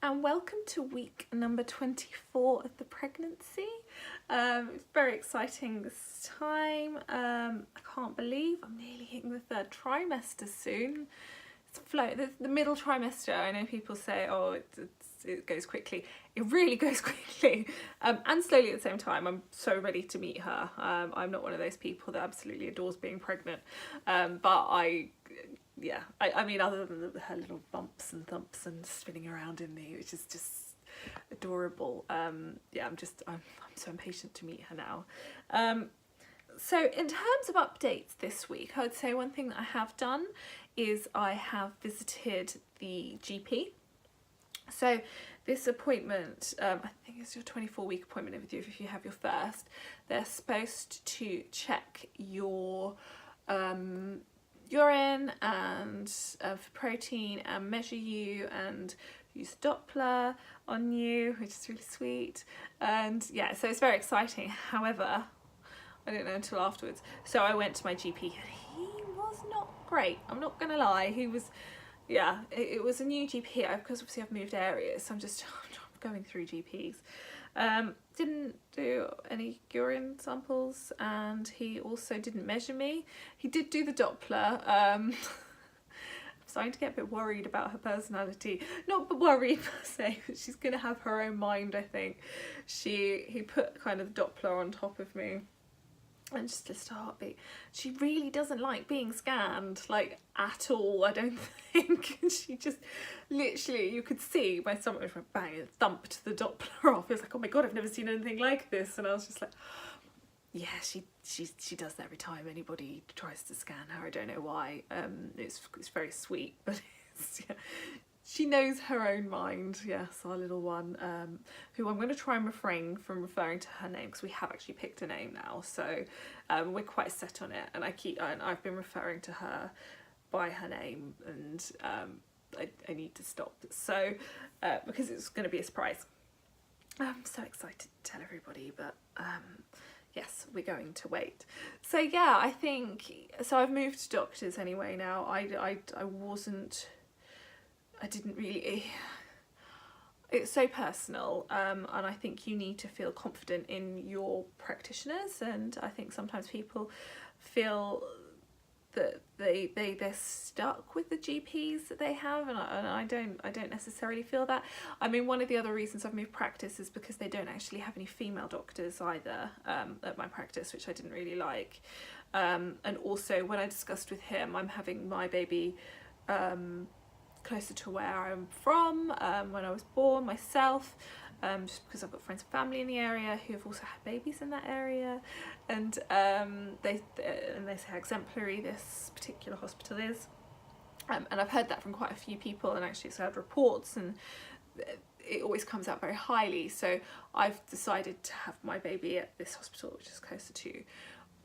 and welcome to week number 24 of the pregnancy. It's very exciting this time. I can't believe I'm nearly hitting the third trimester soon. The middle trimester, I know people say, oh, it goes quickly. It really goes quickly, and slowly at the same time. I'm so ready to meet her. I'm not one of those people that absolutely adores being pregnant, but I mean, other than her little bumps and thumps and spinning around in me, which is just adorable. I'm so impatient to meet her now. So in terms of updates this week, I would say one thing that I have done is I have visited the GP. So this appointment, I think it's your 24-week appointment with you if you have your first. They're supposed to check your urine and for protein and measure you and use Doppler on you, which is really sweet. And yeah, so it's very exciting. However, I didn't know until afterwards. So I went to my GP and he was not great. I'm not gonna lie. He was, it was a new GP because obviously I've moved areas. So I'm just going through GPs. Didn't do any urine samples, and he also didn't measure me. He did do the Doppler. I'm starting to get a bit worried about her personality. Not worried per se, but she's gonna have her own mind, I think. He put kind of the Doppler on top of me and just listened to her heartbeat. She really doesn't like being scanned, like at all, I don't think. And she just literally, you could see my stomach went bang and thumped the Doppler off. It was like, oh my god, I've never seen anything like this. And I was just like, yeah, she does that every time anybody tries to scan her. I don't know why. It's very sweet, but it's, yeah. She knows her own mind, yes, our little one, who I'm going to try and refrain from referring to her name because we have actually picked a name now, so we're quite set on it, and I've been referring to her by her name, and I need to stop, so because it's going to be a surprise. I'm so excited to tell everybody, but yes, we're going to wait. So yeah, I think, so I've moved doctors anyway now. I didn't really, it's so personal, and I think you need to feel confident in your practitioners, and I think sometimes people feel that they're stuck with the GPs that they have, and I don't necessarily feel that. I mean, one of the other reasons I've moved practice is because they don't actually have any female doctors either at my practice, which I didn't really like, and also when I discussed with him, I'm having my baby closer to where I'm from, when I was born myself, just because I've got friends and family in the area who have also had babies in that area, and they say how exemplary this particular hospital is, and I've heard that from quite a few people, and actually it's heard reports, and it always comes out very highly. So I've decided to have my baby at this hospital, which is closer to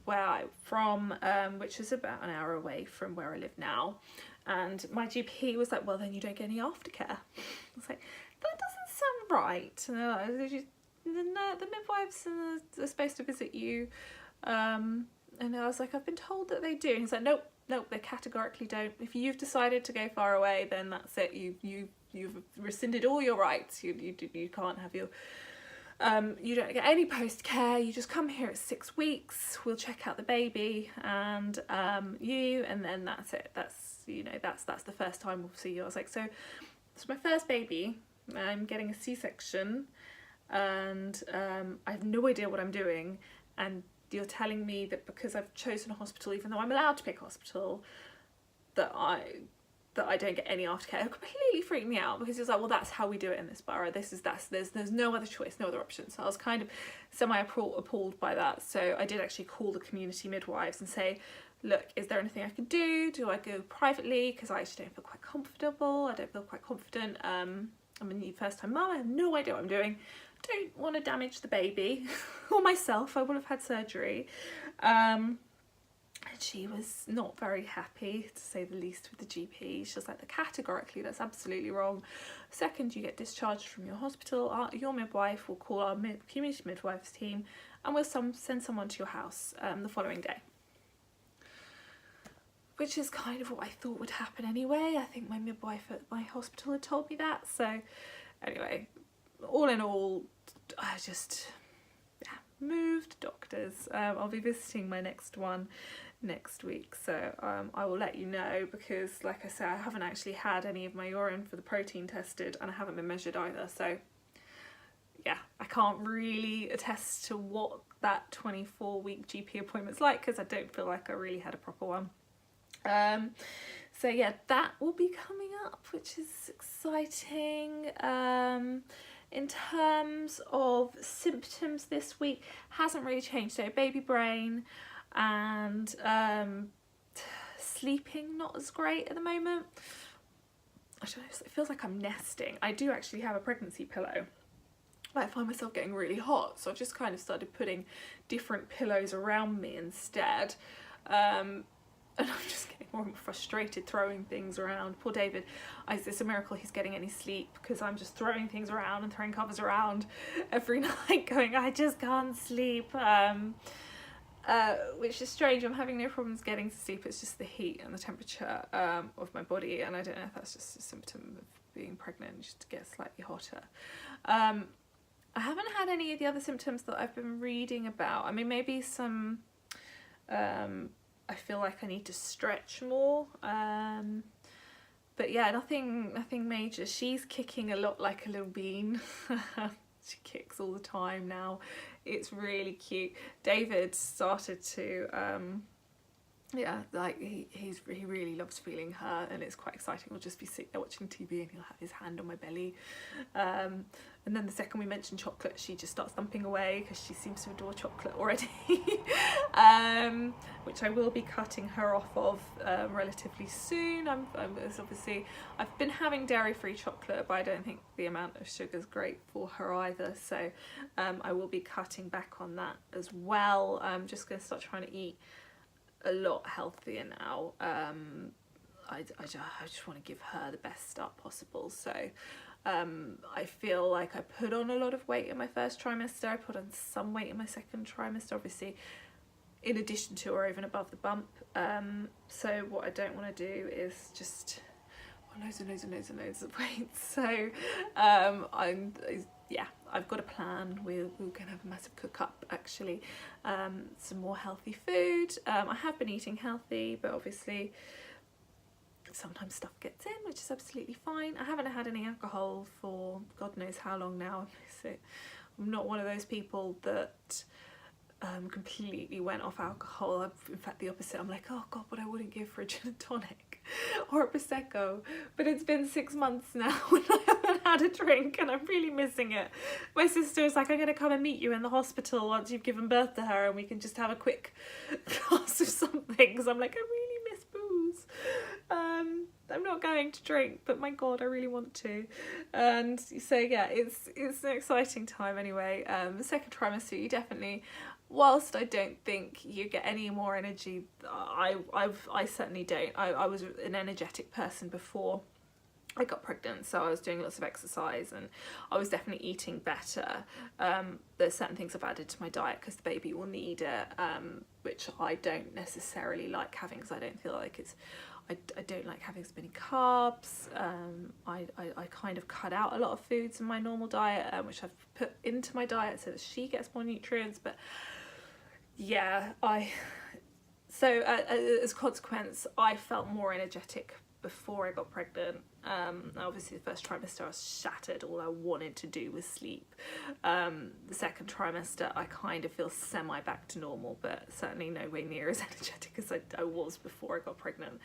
where I'm from, which is about an hour away from where I live now. And my GP was like, well, then you don't get any aftercare. I was like, that doesn't sound right. No, the midwives are supposed to visit you. And I was like, I've been told that they do. And he's like, nope, they categorically don't. If you've decided to go far away, then that's it. You've rescinded all your rights. You can't have your... you don't get any post care. You just come here at 6 weeks. We'll check out the baby and you, and then that's it. That's the first time we'll see you. I was like, so it's my first baby. I'm getting a C-section, and I have no idea what I'm doing. And you're telling me that because I've chosen a hospital, even though I'm allowed to pick a hospital, that I don't get any aftercare. It completely freaked me out, because he was like, well, that's how we do it in this borough. There's no other choice, no other option. So I was kind of semi-appalled by that. So I did actually call the community midwives and say, look, is there anything I can do? Do I go privately? Because I actually don't feel quite comfortable. I don't feel quite confident. I'm a new first-time mum. I have no idea what I'm doing. Don't want to damage the baby or myself. I would have had surgery. And she was not very happy, to say the least, with the GP. She was like, categorically, that's absolutely wrong. Second, you get discharged from your hospital, your midwife will call our community midwives team, and we'll send someone to your house the following day. Which is kind of what I thought would happen anyway. I think my midwife at my hospital had told me that. So anyway, all in all, I just moved doctors. I'll be visiting my next one next week, so I will let you know, because like I said, I haven't actually had any of my urine for the protein tested, and I haven't been measured either, so yeah, I can't really attest to what that 24-week GP appointment's like, because I don't feel like I really had a proper one. So yeah, that will be coming up, which is exciting. In terms of symptoms this week, hasn't really changed. So baby brain and sleeping not as great at the moment. I don't know, it feels like I'm nesting. I do actually have a pregnancy pillow, but I find myself getting really hot, so I've just kind of started putting different pillows around me instead. And I'm just getting more and more frustrated throwing things around. Poor David, it's a miracle he's getting any sleep, because I'm just throwing things around and throwing covers around every night going, I just can't sleep. Which is strange. I'm having no problems getting to sleep. It's just the heat and the temperature of my body, and I don't know if that's just a symptom of being pregnant, just to get slightly hotter. I haven't had any of the other symptoms that I've been reading about. I mean, maybe some... I feel like I need to stretch more, but yeah, nothing major. She's kicking a lot like a little bean. She kicks all the time now. It's really cute. David started to yeah, like he really loves feeling her, and it's quite exciting. We'll just be sitting there watching TV and he'll have his hand on my belly, and then the second we mention chocolate, she just starts thumping away, because she seems to adore chocolate already. Which I will be cutting her off of relatively soon. Obviously I've been having dairy-free chocolate, but I don't think the amount of sugar is great for her either, so I will be cutting back on that as well. I'm just going to start trying to eat a lot healthier now. I just want to give her the best start possible, so I feel like I put on a lot of weight in my first trimester. I put on some weight in my second trimester, obviously in addition to or even above the bump. So what I don't want to do is just loads and loads of weight. So yeah, I've got a plan. We're gonna have a massive cook up actually, some more healthy food. I have been eating healthy, but obviously sometimes stuff gets in, which is absolutely fine. I haven't had any alcohol for God knows how long now, so I'm not one of those people that completely went off alcohol. In fact, the opposite. I'm like, oh God, what I wouldn't give for a gin and tonic or a Prosecco. But it's been 6 months now and I haven't had a drink, and I'm really missing it. My sister was like, I'm going to come and meet you in the hospital once you've given birth to her, and we can just have a quick glass of something, because I'm like, I really miss booze. I'm not going to drink, but my God, I really want to. And so yeah, it's an exciting time anyway. The second trimester, you definitely, whilst I don't think you get any more energy, I certainly don't. I was an energetic person before I got pregnant, so I was doing lots of exercise and I was definitely eating better. There's certain things I've added to my diet because the baby will need it, which I don't necessarily like having, because I don't feel like it's, I don't like having so many carbs. I kind of cut out a lot of foods in my normal diet, which I've put into my diet so that she gets more nutrients. But yeah, so as a consequence, I felt more energetic before I got pregnant. Obviously the first trimester I was shattered. All I wanted to do was sleep. The second trimester I kind of feel semi back to normal, but certainly nowhere near as energetic as I was before I got pregnant.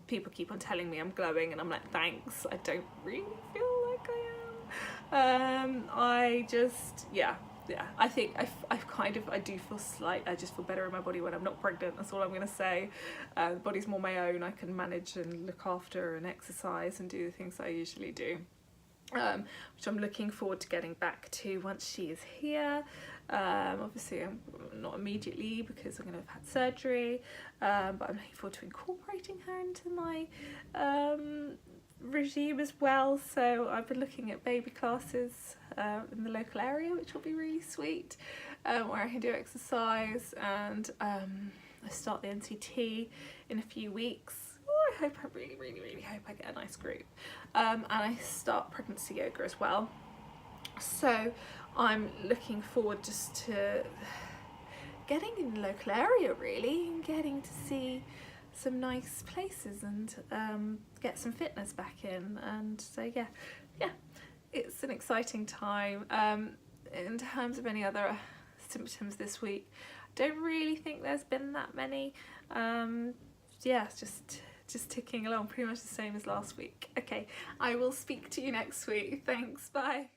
People keep on telling me I'm glowing and I'm like, thanks, I don't really feel like I am. I just, yeah, I think I do feel I just feel better in my body when I'm not pregnant. That's all I'm going to say. The body's more my own. I can manage and look after and exercise and do the things I usually do, which I'm looking forward to getting back to once she is here. Obviously I'm not immediately because I'm going to have had surgery, but I'm looking forward to incorporating her into my regime as well. So I've been looking at baby classes in the local area, which will be really sweet, where I can do exercise, and I start the NCT in a few weeks. Oh, I really hope I get a nice group. And I start pregnancy yoga as well. So I'm looking forward just to getting in the local area really, and getting to see some nice places and get some fitness back in. And so yeah, it's an exciting time. In terms of any other symptoms this week, I don't really think there's been that many. Yeah, it's just ticking along, pretty much the same as last week. Okay, I will speak to you next week. Thanks, bye.